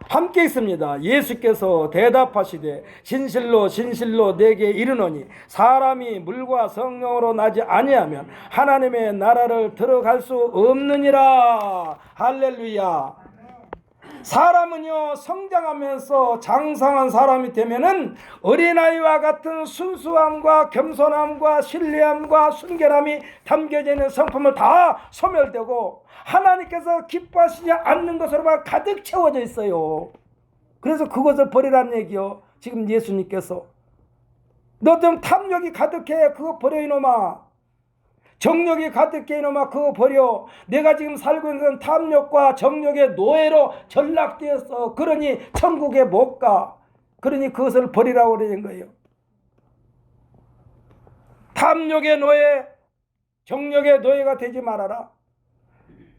함께 있습니다. 예수께서 대답하시되 진실로 진실로 내게 이르노니 사람이 물과 성령으로 나지 아니하면 하나님의 나라를 들어갈 수 없느니라. 할렐루야. 사람은요 성장하면서 장성한 사람이 되면은 어린아이와 같은 순수함과 겸손함과 신뢰함과 순결함이 담겨져 있는 성품을 다 소멸되고 하나님께서 기뻐하시지 않는 것으로만 가득 채워져 있어요. 그래서 그것을 버리라는 얘기요. 지금 예수님께서 너 좀 탐욕이 가득해 그거 버려 이놈아. 정욕이 가득해 이놈아 그거 버려. 내가 지금 살고 있는 탐욕과 정욕의 노예로 전락되었어. 그러니 천국에 못 가. 그러니 그것을 버리라고 그러는 거예요. 탐욕의 노예, 정욕의 노예가 되지 말아라.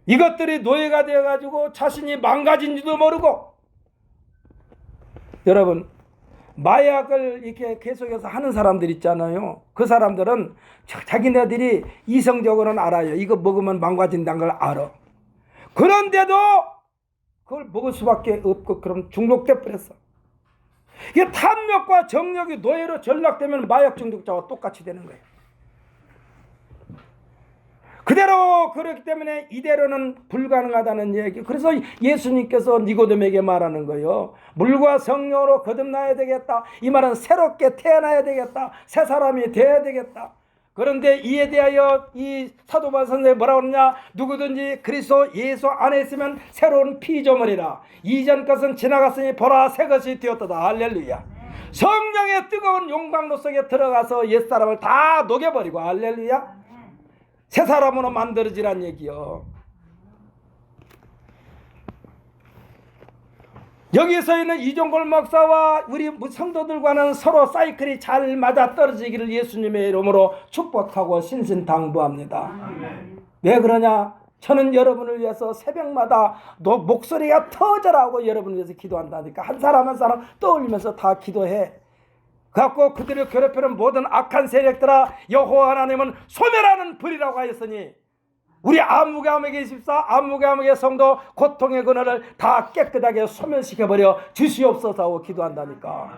이것들이 노예가 되어가지고 자신이 망가진지도 모르고. 여러분 마약을 이렇게 계속해서 하는 사람들 있잖아요. 그 사람들은 자기네들이 이성적으로는 알아요. 이거 먹으면 망가진다는 걸 알아. 그런데도 그걸 먹을 수밖에 없고 그럼 중독돼 버렸어. 이게 탐욕과 정욕이 노예로 전락되면 마약 중독자와 똑같이 되는 거예요. 그대로 그렇기 때문에 이대로는 불가능하다는 얘기. 그래서 예수님께서 니고데모에게 말하는 거예요. 물과 성령으로 거듭나야 되겠다. 이 말은 새롭게 태어나야 되겠다. 새 사람이 되어야 되겠다. 그런데 이에 대하여 이 사도 바울 선생님이 뭐라고 하느냐. 누구든지 그리스도 예수 안에 있으면 새로운 피조물이라. 이전 것은 지나갔으니 보라 새 것이 되었도다. 할렐루야. 성령의 뜨거운 용광로 속에 들어가서 옛사람을 다 녹여버리고 할렐루야. 새 사람으로 만들어지란 얘기요. 여기서 있는 이종걸 목사와 우리 성도들과는 서로 사이클이 잘 맞아 떨어지기를 예수님의 이름으로 축복하고 신신당부합니다. 왜 그러냐? 저는 여러분을 위해서 새벽마다 목소리가 터져라고 여러분을 위해서 기도한다니까. 한 사람 한 사람 떠올리면서 다 기도해. 갖고 그들을 괴롭히는 모든 악한 세력들아 여호와 하나님은 소멸하는 불이라고 하였으니 우리 아무개함에 계십사 아무개함의 성도 고통의 근원을 다 깨끗하게 소멸시켜버려 주시옵소서 하고 기도한다니까.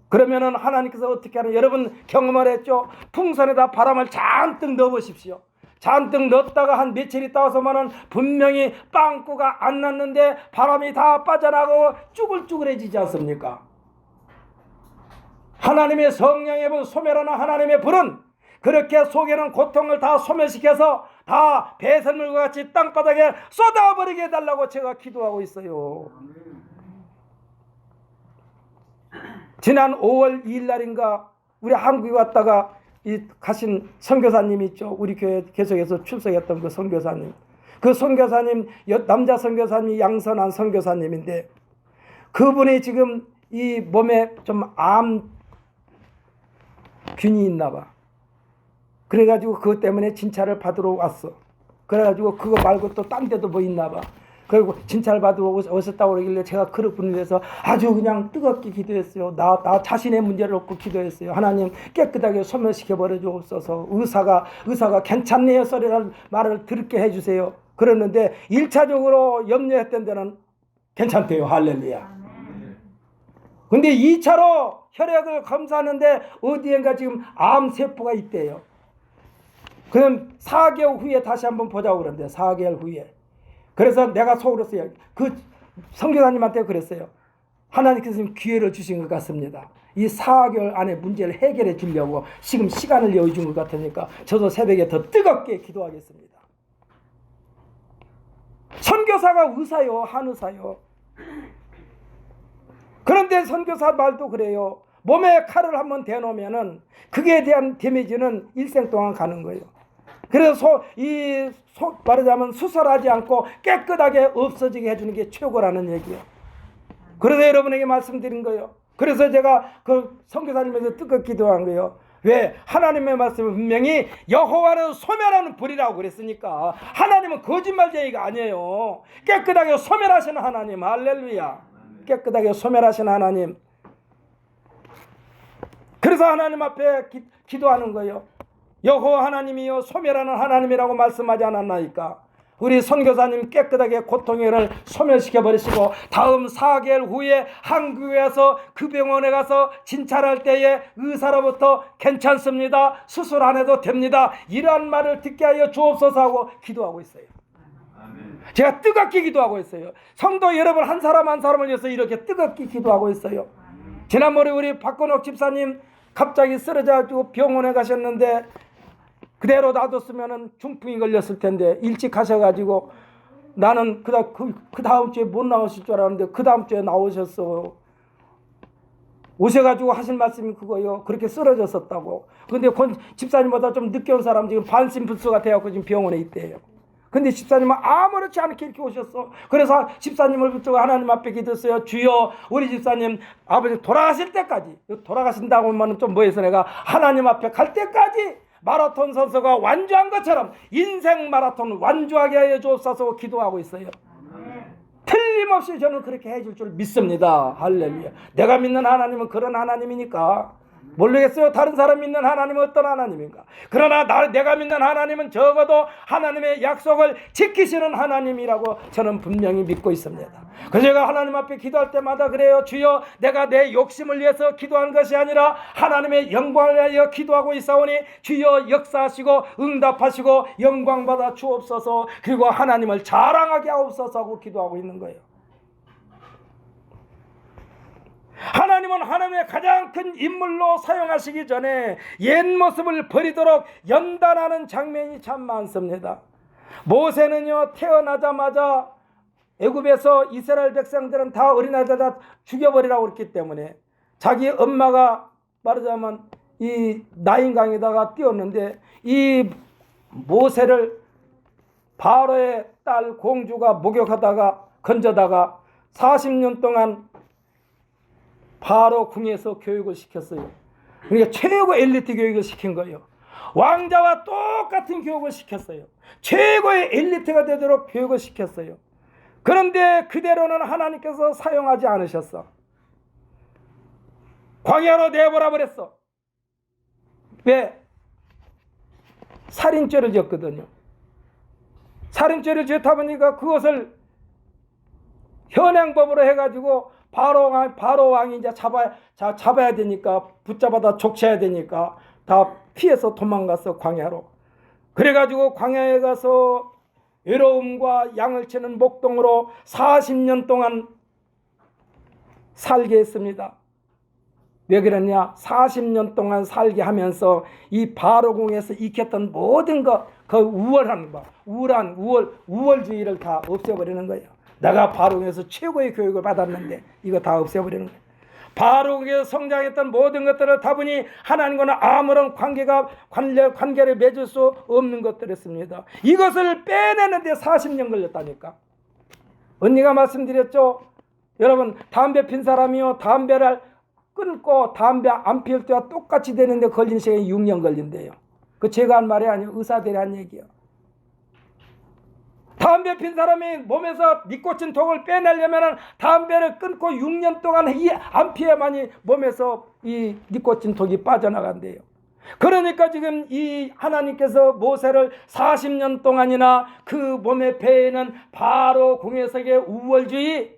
그러면은 하나님께서 어떻게 하는 여러분 경험을 했죠. 풍선에다 바람을 잔뜩 넣어보십시오. 잔뜩 넣었다가 한 며칠 있다 와서만은 분명히 빵꾸가 안 났는데 바람이 다 빠져나가고 쭈글쭈글해지지 않습니까? 하나님의 성령의 불, 소멸하는 하나님의 불은 그렇게 속에는 고통을 다 소멸시켜서 다 배설물과 같이 땅바닥에 쏟아버리게 해달라고 제가 기도하고 있어요. 지난 5월 2일 날인가 우리 한국에 왔다가 가신 선교사님 있죠. 우리 교회 계속해서 출석했던 그 선교사님. 그 선교사님 남자 선교사님이 양선한 선교사님인데 그분이 지금 이 몸에 좀 균이 있나 봐. 그래가지고 그것 때문에 진찰을 받으러 왔어. 그래가지고 그거 말고 또 딴 데도 뭐 있나 봐. 그리고 진찰 받으러 오셨다고 그러길래 제가 그릇 분위해서 아주 그냥 뜨겁게 기도했어요. 나 자신의 문제를 놓고 기도했어요. 하나님 깨끗하게 소멸시켜 버려 주옵소서. 의사가 괜찮네요 소리라는 말을 듣게 해주세요. 그랬는데 1차적으로 염려했던 데는 괜찮대요. 할렐루야. 근데 2차로 혈액을 검사하는데 어디엔가 지금 암세포가 있대요. 그럼 4개월 후에 다시 한번 보자고 그러는데 4개월 후에. 그래서 내가 속으로서요. 그 선교사님한테 그랬어요. 하나님께서 기회를 주신 것 같습니다. 이 4개월 안에 문제를 해결해 주려고 지금 시간을 여유준 것 같으니까 저도 새벽에 더 뜨겁게 기도하겠습니다. 선교사가 의사요, 한의사요. 그런데 선교사 말도 그래요. 몸에 칼을 한번 대놓으면은 그에 대한 데미지는 일생 동안 가는 거예요. 그래서 말하자면 수설하지 않고 깨끗하게 없어지게 해주는 게 최고라는 얘기예요. 그래서 여러분에게 말씀드린 거예요. 그래서 제가 그 선교사님에서 뜨겁게 기도한 거예요. 왜? 하나님의 말씀은 분명히 여호와는 소멸하는 불이라고 그랬으니까 하나님은 거짓말쟁이가 아니에요. 깨끗하게 소멸하시는 하나님. 할렐루야. 깨끗하게 소멸하시는 하나님. 그래서 하나님 앞에 기도하는 거예요. 여호와 하나님이요 소멸하는 하나님이라고 말씀하지 않았나이까. 우리 선교사님 깨끗하게 고통을 소멸시켜 버리시고 다음 4개월 후에 한국에서 그 병원에 가서 진찰할 때에 의사로부터 괜찮습니다. 수술 안 해도 됩니다. 이러한 말을 듣게 하여 주옵소서 하고 기도하고 있어요. 제가 뜨겁게 기도하고 있어요. 성도 여러분 한 사람 한 사람을 위해서 이렇게 뜨겁게 기도하고 있어요. 지난번에 우리 박건옥 집사님 갑자기 쓰러져가지고 병원에 가셨는데 그대로 놔뒀으면 중풍이 걸렸을 텐데 일찍 가셔가지고 나는 그 다음 주에 못 나오실 줄 알았는데 그 다음 주에 나오셨어. 오셔가지고 하실 말씀이 그거요. 그렇게 쓰러졌었다고. 근데 집사님보다 좀 늦게 온 사람 지금 반신불수가 되어서 지금 병원에 있대요. 근데 집사님은 아무렇지 않게 이렇게 오셨어. 그래서 집사님을 붙들고 하나님 앞에 기도했어요. 주여 우리 집사님 아버지 돌아가실 때까지, 돌아가신다고 하면 좀 뭐해서 내가 하나님 앞에 갈 때까지 마라톤 선수가 완주한 것처럼 인생 마라톤 완주하게 하여 주옵소서 기도하고 있어요. 틀림없이 저는 그렇게 해줄 줄 믿습니다. 할렐루야. 내가 믿는 하나님은 그런 하나님이니까. 모르겠어요. 다른 사람 믿는 하나님은 어떤 하나님인가. 그러나 내가 믿는 하나님은 적어도 하나님의 약속을 지키시는 하나님이라고 저는 분명히 믿고 있습니다. 그래서 제가 하나님 앞에 기도할 때마다 그래요. 주여 내가 내 욕심을 위해서 기도한 것이 아니라 하나님의 영광을 위하여 기도하고 있사오니 주여 역사하시고 응답하시고 영광받아 주옵소서. 그리고 하나님을 자랑하게 하옵소서 하고 기도하고 있는 거예요. 하나님은 하나님의 가장 큰 인물로 사용하시기 전에 옛 모습을 버리도록 연단하는 장면이 참 많습니다. 모세는요 태어나자마자 애굽에서 이스라엘 백성들은 다 어린아이들 다 죽여버리라고 그랬기 때문에 자기 엄마가 말하자면 이 나인강에다가 띄웠는데 이 모세를 바로의 딸 공주가 목욕하다가 건져다가 40년 동안 바로 궁에서 교육을 시켰어요. 그러니까 최고 엘리트 교육을 시킨 거예요. 왕자와 똑같은 교육을 시켰어요. 최고의 엘리트가 되도록 교육을 시켰어요. 그런데 그대로는 하나님께서 사용하지 않으셨어. 광야로 내버려 버렸어. 왜? 살인죄를 지었거든요. 살인죄를 지었다 보니까 그것을 현행법으로 해가지고 바로 왕이 이제 잡아야 되니까 붙잡아다 족쳐야 되니까 다 피해서 도망갔어 광야로. 그래가지고 광야에 가서 외로움과 양을 치는 목동으로 40년 동안 살게 했습니다. 왜 그랬냐? 40년 동안 살게 하면서 이 바로궁에서 익혔던 모든 그 우월한 우월주의를 다 없애버리는 거예요. 내가 바로궁에서 최고의 교육을 받았는데 이거 다 없애버리는 거예요. 바로궁에서 성장했던 모든 것들을 다 보니 하나님과는 아무런 관계를 맺을 수 없는 것들이었습니다. 이것을 빼내는데 40년 걸렸다니까. 언니가 말씀드렸죠. 여러분 담배 핀 사람이요 담배를 끊고 담배 안 피울 때와 똑같이 되는데 걸리는 시간이 6년 걸린대요. 그 제가 한 말이 아니에요. 의사들이 한 얘기예요. 담배 핀 사람이 몸에서 니코틴 독을 빼내려면 담배를 끊고 6년 동안 안 피해야만이 몸에서 이 니코틴 독이 빠져나간대요. 그러니까 지금 이 하나님께서 모세를 40년 동안이나 그 몸의 배에는 바로 공해석의 우월주의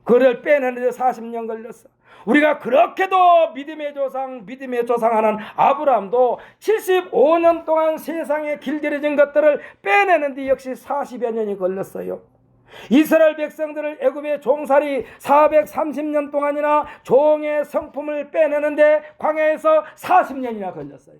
그를 빼내는데 40년 걸렸어. 우리가 그렇게도 믿음의 조상하는 아브라함도 75년 동안 세상에 길들여진 것들을 빼내는데 역시 40여 년이 걸렸어요. 이스라엘 백성들을 애굽의 종살이 430년 동안이나 종의 성품을 빼내는데 광야에서 40년이나 걸렸어요.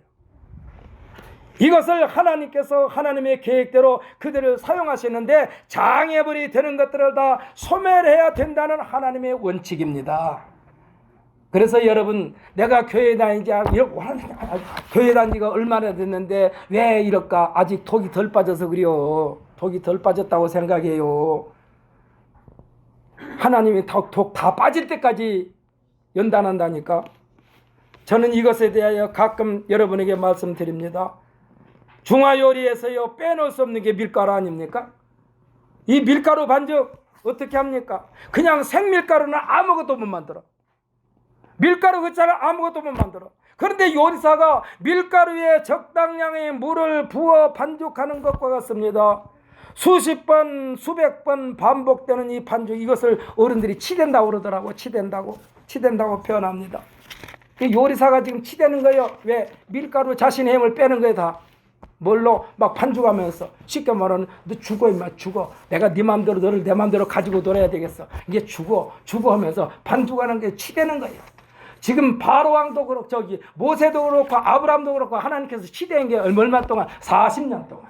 이것을 하나님께서 하나님의 계획대로 그들을 사용하시는데 장애물이 되는 것들을 다 소멸해야 된다는 하나님의 원칙입니다. 그래서 여러분, 내가 교회 다니지 교회 다닌 지가 얼마나 됐는데 왜 이럴까? 아직 독이 덜 빠져서 그래요. 독이 덜 빠졌다고 생각해요. 하나님이 독 다 빠질 때까지 연단한다니까. 저는 이것에 대하여 가끔 여러분에게 말씀드립니다. 중화요리에서요 빼놓을 수 없는 게 밀가루 아닙니까? 이 밀가루 반죽 어떻게 합니까? 그냥 생밀가루는 아무것도 못 만들어. 밀가루 그자를 아무것도 못 만들어. 그런데 요리사가 밀가루에 적당량의 물을 부어 반죽하는 것과 같습니다. 수십 번, 수백 번 반복되는 이 반죽, 이것을 어른들이 치댄다고 그러더라고. 치댄다고 표현합니다. 요리사가 지금 치대는 거예요. 왜? 밀가루 자신의 힘을 빼는 거예요, 다. 뭘로? 막 반죽하면서. 쉽게 말하면 너 죽어 임마, 죽어. 내가 네 맘대로 너를 내 맘대로 가지고 놀아야 되겠어. 이게 죽어 하면서 반죽하는 게 치대는 거예요. 지금 바로왕도 그렇고 모세도 그렇고 아브라함도 그렇고 하나님께서 치대한 게 얼마 동안? 40년 동안.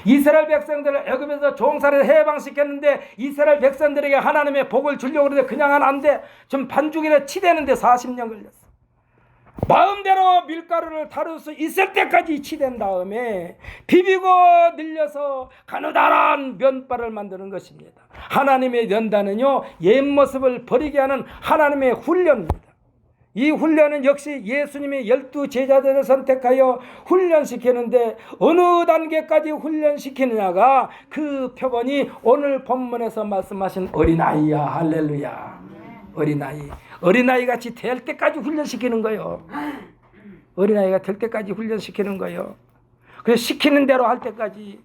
이스라엘 백성들을 애굽에서 종살이를 해방시켰는데 이스라엘 백성들에게 하나님의 복을 주려고 그러는데 그냥 안 돼. 좀 반죽이라 치대는데 40년 걸렸어. 마음대로 밀가루를 다룰 수 있을 때까지 치댄 다음에 비비고 늘려서 가느다란 면발을 만드는 것입니다. 하나님의 연단은요, 옛 모습을 버리게 하는 하나님의 훈련입니다. 이 훈련은 역시 예수님이 12 제자들을 선택하여 훈련시키는데 어느 단계까지 훈련시키느냐가 그 표본이 오늘 본문에서 말씀하신 어린아이야. 할렐루야. 어린아이 같이 될 때까지 훈련시키는 거예요. 어린아이가 될 때까지 훈련시키는 거예요. 그래서 시키는 대로 할 때까지.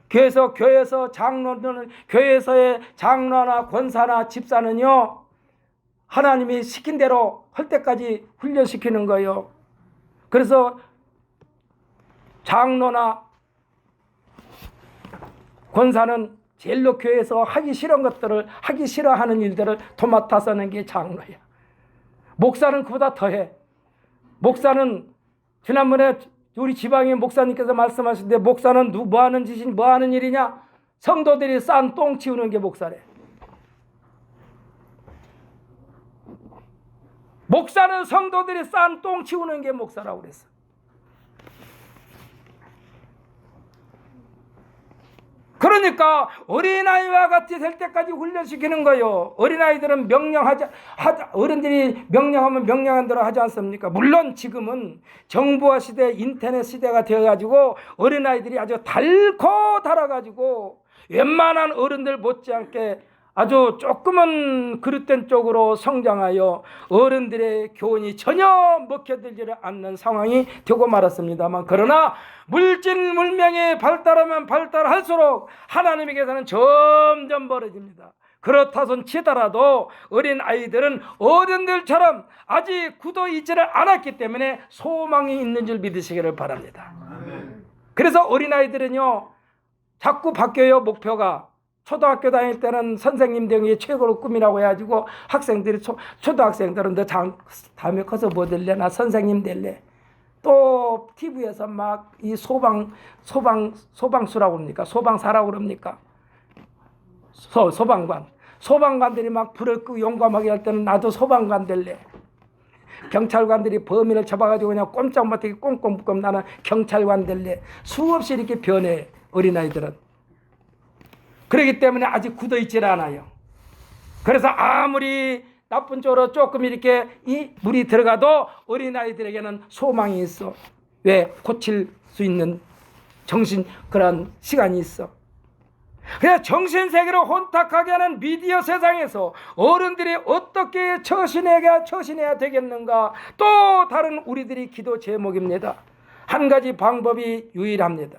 교회에서 장로는, 교회에서의 장로나 권사나 집사는요, 하나님이 시킨 대로 할 때까지 훈련시키는 거예요. 그래서 장로나 권사는 제일로 교회에서 하기 싫은 것들을, 하기 싫어하는 일들을 도맡아서 하는 게 장로야. 목사는 그보다 더해. 목사는 지난번에 우리 지방의 목사님께서 말씀하시는데 목사는 뭐 하는 일이냐? 성도들이 싼 똥 치우는 게 목사래. 목사는 성도들이 싼 똥 치우는 게 목사라고 그랬어. 그러니까 어린아이와 같이 될 때까지 훈련시키는 거예요. 어린아이들은 어른들이 명령하면 명령한 대로 하지 않습니까? 물론 지금은 정보화 시대, 인터넷 시대가 되어가지고 어린아이들이 아주 닳고 달아가지고 웬만한 어른들 못지않게 아주 조금은 그릇된 쪽으로 성장하여 어른들의 교훈이 전혀 먹혀들지 않는 상황이 되고 말았습니다만, 그러나 물질물명이 발달하면 발달할수록 하나님에게서는 점점 벌어집니다. 그렇다손 치더라도 어린 아이들은 어른들처럼 아직 굳어 있지를 않았기 때문에 소망이 있는 줄 믿으시기를 바랍니다. 그래서 어린 아이들은요 자꾸 바뀌어요. 목표가. 초등학교 다닐 때는 선생님 되는 게 최고로 꿈이라고 해가지고 학생들이 초등학생들은 너 다음에 커서 뭐 될래? 나 선생님 될래? 또 TV에서 막 이 소방수라고 그럽니까? 소방사라고 그럽니까? 소방관들이 막 불을 끄고 용감하게 할 때는 나도 소방관 될래. 경찰관들이 범인을 잡아가지고 그냥 꼼짝 못하게 꼼꼼 나는 경찰관 될래. 수없이 이렇게 변해 어린아이들은. 그렇기 때문에 아직 굳어있질 않아요. 그래서 아무리 나쁜 쪽으로 조금 이렇게 이 물이 들어가도 어린아이들에게는 소망이 있어. 왜? 고칠 수 있는 정신 그런 시간이 있어. 그냥 정신세계로 혼탁하게 하는 미디어 세상에서 어른들이 어떻게 처신해야 되겠는가? 또 다른 우리들이 기도 제목입니다. 한 가지 방법이 유일합니다.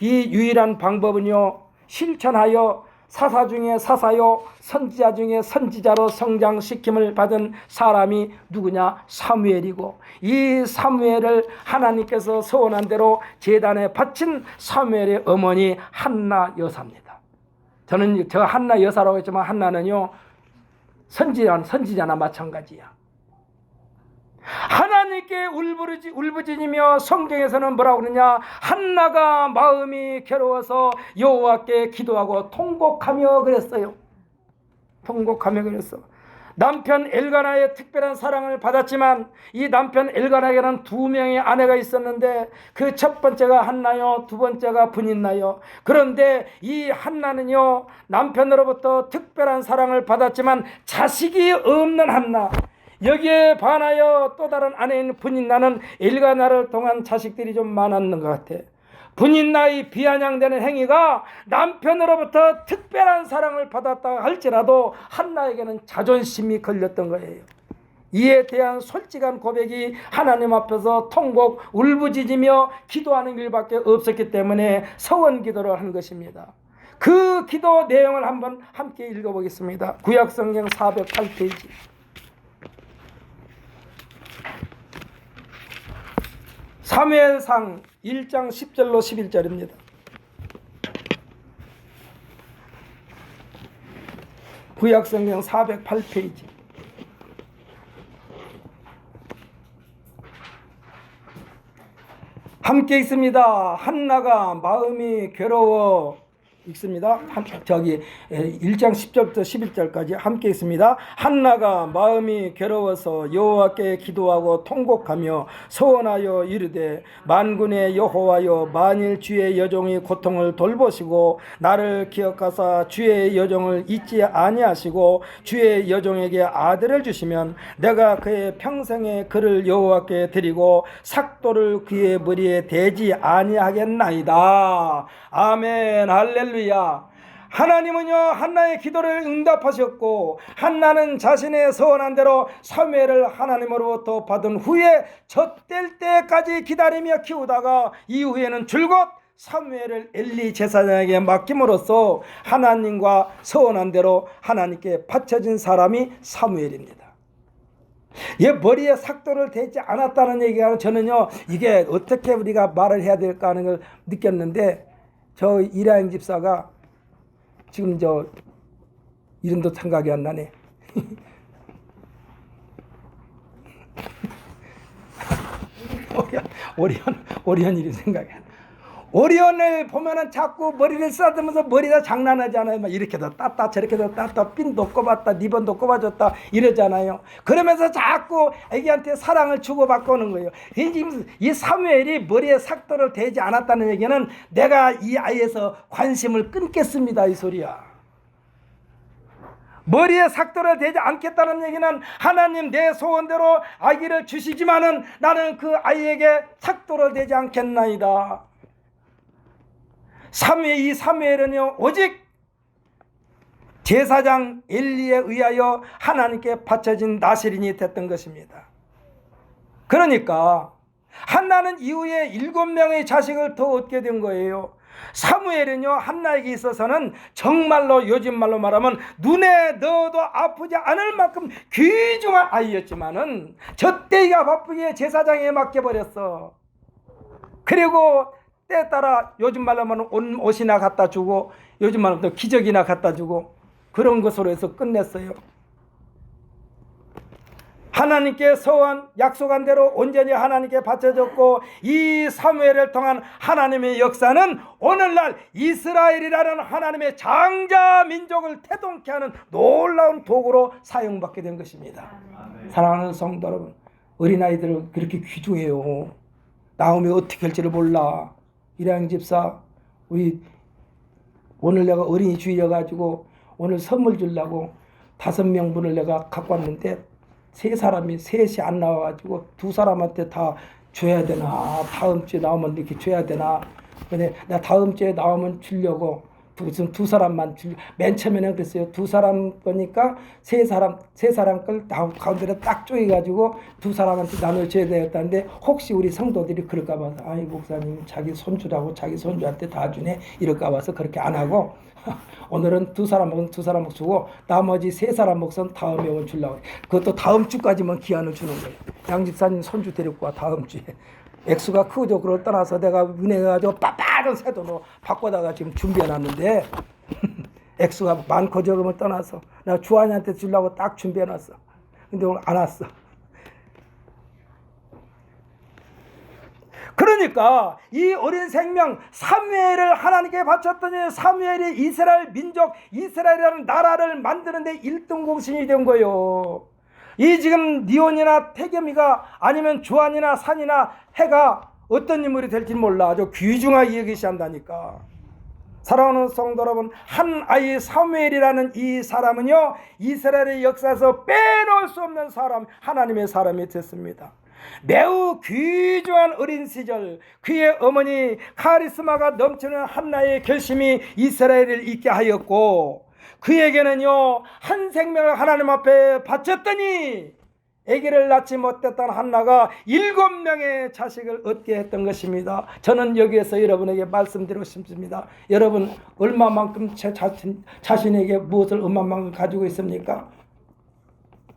이 유일한 방법은요, 실천하여 사사 중에 사사요 선지자 중에 선지자로 성장시킴을 받은 사람이 누구냐? 사무엘이고, 이 사무엘을 하나님께서 서원한 대로 제단에 바친 사무엘의 어머니 한나 여사입니다. 저는 저 한나 여사라고 했지만 한나는요 선지자나 마찬가지야. 하나님께 울부짖으며 성경에서는 뭐라고 그러냐? 한나가 마음이 괴로워서 여호와께 기도하고 통곡하며 그랬어요. 통곡하며 그랬어. 남편 엘가나의 특별한 사랑을 받았지만 이 남편 엘가나에게는 2명의 아내가 있었는데 그 첫 번째가 한나요, 두 번째가 브닌나요. 그런데 이 한나는요 남편으로부터 특별한 사랑을 받았지만 자식이 없는 한나, 여기에 반하여 또 다른 아내인 브닌나는 엘가나를 통한 자식들이 좀 많았는 것 같아. 브닌나의 비아냥되는 행위가 남편으로부터 특별한 사랑을 받았다 할지라도 한나에게는 자존심이 걸렸던 거예요. 이에 대한 솔직한 고백이 하나님 앞에서 통곡 울부짖으며 기도하는 일밖에 없었기 때문에 서원 기도를 한 것입니다. 그 기도 내용을 한번 함께 읽어보겠습니다. 구약성경 408페이지. 사무엘상 1장 10절로 11절입니다. 구약성경 408페이지. 함께 있습니다. 한나가 마음이 괴로워 읽습니다. 저기 1장 10절부터 11절까지 함께 있습니다. 한나가 마음이 괴로워서 여호와께 기도하고 통곡하며 소원하여 이르되 만군의 여호와여, 만일 주의 여종이 고통을 돌보시고 나를 기억하사 주의 여종을 잊지 아니하시고 주의 여종에게 아들을 주시면 내가 그의 평생에 그를 여호와께 드리고 삭도를 그의 머리에 대지 아니하겠나이다. 아멘. 할렐루야. 하나님은요 한나의 기도를 응답하셨고, 한나는 자신의 서원한 대로 사무엘을 하나님으로부터 받은 후에 젖될 때까지 기다리며 키우다가 이후에는 줄곧 사무엘을 엘리 제사장에게 맡김으로써 하나님과 서원한 대로 하나님께 바쳐진 사람이 사무엘입니다. 얘 머리에 삭도를 대지 않았다는 얘기가 저는요 이게 어떻게 우리가 말을 해야 될까 하는 걸 느꼈는데, 저 이라영 집사가 지금 저 이름도 생각이 안 나네. 오리온 이름 생각이 안 나. 오리온을 보면은 자꾸 머리를 쓰다듬으면서 머리가 장난하잖아요. 막 이렇게도 땄다 저렇게도 땄다, 핀도 꼽았다 리본도 꼽아줬다 이러잖아요. 그러면서 자꾸 애기한테 사랑을 주고받고 오는 거예요. 이 사무엘이 머리에 삭도를 대지 않았다는 얘기는 내가 이 아이에서 관심을 끊겠습니다 이 소리야. 머리에 삭도를 대지 않겠다는 얘기는 하나님 내 소원대로 아기를 주시지만은 나는 그 아이에게 삭도를 대지 않겠나이다. 이 사무엘은요 오직 제사장 엘리에 의하여 하나님께 바쳐진 나세린이 됐던 것입니다. 그러니까 한나는 이후에 7명의 자식을 더 얻게 된 거예요. 사무엘은요 한나에게 있어서는 정말로 요즘 말로 말하면 눈에 넣어도 아프지 않을 만큼 귀중한 아이였지만은 젖대기가 바쁘게 제사장에 맡겨버렸어. 그리고 때에 따라 요즘 말로 하면 옷이나 갖다 주고, 요즘 말로 또 기저귀나 갖다 주고, 그런 것으로 해서 끝냈어요. 하나님께 서원 약속한 대로 온전히 하나님께 바쳐졌고, 이 사무엘을 통한 하나님의 역사는 오늘날 이스라엘이라는 하나님의 장자 민족을 태동케 하는 놀라운 도구로 사용받게 된 것입니다. 사랑하는 성도 여러분, 어린아이들을 그렇게 귀중해요. 나오면 어떻게 할지를 몰라. 이라영 집사, 우리 오늘 내가 어린이 주일이어가지고 오늘 선물 주려고 5명분을 내가 갖고 왔는데 셋이 안 나와가지고 2사람한테 다 줘야 되나, 다음 주에 나오면 이렇게 줘야 되나. 근데 나 다음 주에 나오면 주려고 무슨 2사람만 맨 처음에는 그랬어요. 2사람 거니까 세 사람 걸 가운데로 딱 쪼개가지고 2사람한테 나눠줘야 되겠다는데, 혹시 우리 성도들이 그럴까 봐서, 아이 목사님 자기 손주라고 자기 손주한테 다 주네 이럴까 봐서 그렇게 안 하고 오늘은 2사람 먹으면 2사람 주고 나머지 3사람 먹으면 다음에 오면 주려고. 그것도 다음 주까지만 기한을 주는 거예요. 양집사님 손주 데리고 와 다음 주에. 액수가 크죠. 그걸 떠나서 내가 은혜가지고 빠빠른 새 돈으로 바꿔다가 지금 준비해놨는데 액수가 많고 적음을 떠나서 내가 주한이한테 주려고 딱 준비해놨어. 근데 오늘 안 왔어. 그러니까 이 어린 생명 사무엘을 하나님께 바쳤더니 사무엘이 이스라엘 민족, 이스라엘이라는 나라를 만드는데 1등 공신이 된 거예요. 이 지금 니온이나 태겸이가 아니면 주한이나 산이나 해가 어떤 인물이 될지 몰라. 아주 귀중하게 여기시한다니까. 사랑하는 성도 여러분, 한 아이 사무엘이라는 이 사람은요, 이스라엘의 역사에서 빼놓을 수 없는 사람, 하나님의 사람이 됐습니다. 매우 귀중한 어린 시절, 그의 어머니 카리스마가 넘치는 한나의 결심이 이스라엘을 있게 하였고, 그에게는요 한 생명을 하나님 앞에 바쳤더니 아기를 낳지 못했던 한나가 7명의 자식을 얻게 했던 것입니다. 저는 여기에서 여러분에게 말씀드리고 싶습니다. 여러분 얼마만큼 자신에게 무엇을 얼마만큼 가지고 있습니까?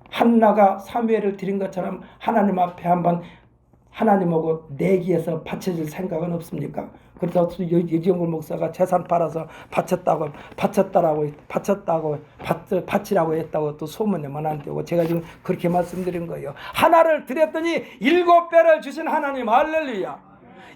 한나가 사무엘을 드린 것처럼 하나님 앞에 한번 하나님하고 내기해서 바쳐질 생각은 없습니까? 그래서 이정글 목사가 재산 팔아서 바치라고 했다고 또 소문내면 안 되고, 제가 지금 그렇게 말씀드린 거예요. 하나를 드렸더니 7배를 주신 하나님, 할렐루야.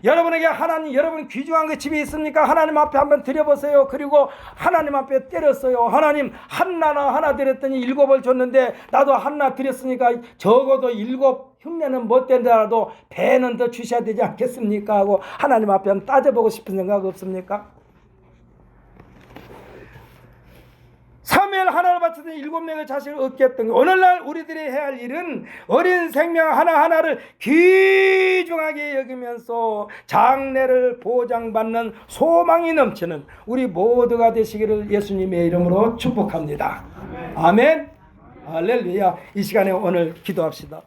여러분에게 하나님, 여러분 귀중한 게 집에 있습니까? 하나님 앞에 한번 드려보세요. 그리고 하나님 앞에 때렸어요. 하나님 하나 드렸더니 7을 줬는데 나도 하나 드렸으니까 적어도 7 흉내는 못 된다라도 배는 더 주셔야 되지 않겠습니까? 하고 하나님 앞에 한번 따져보고 싶은 생각 없습니까? 사무엘 하나를 바쳤더니 7명의 자식을 얻게 했던 거. 오늘날 우리들이 해야 할 일은 어린 생명 하나하나를 귀중하게 여기면서 장래를 보장받는 소망이 넘치는 우리 모두가 되시기를 예수님의 이름으로 축복합니다. 아멘. 할렐루야. 이 시간에 오늘 기도합시다.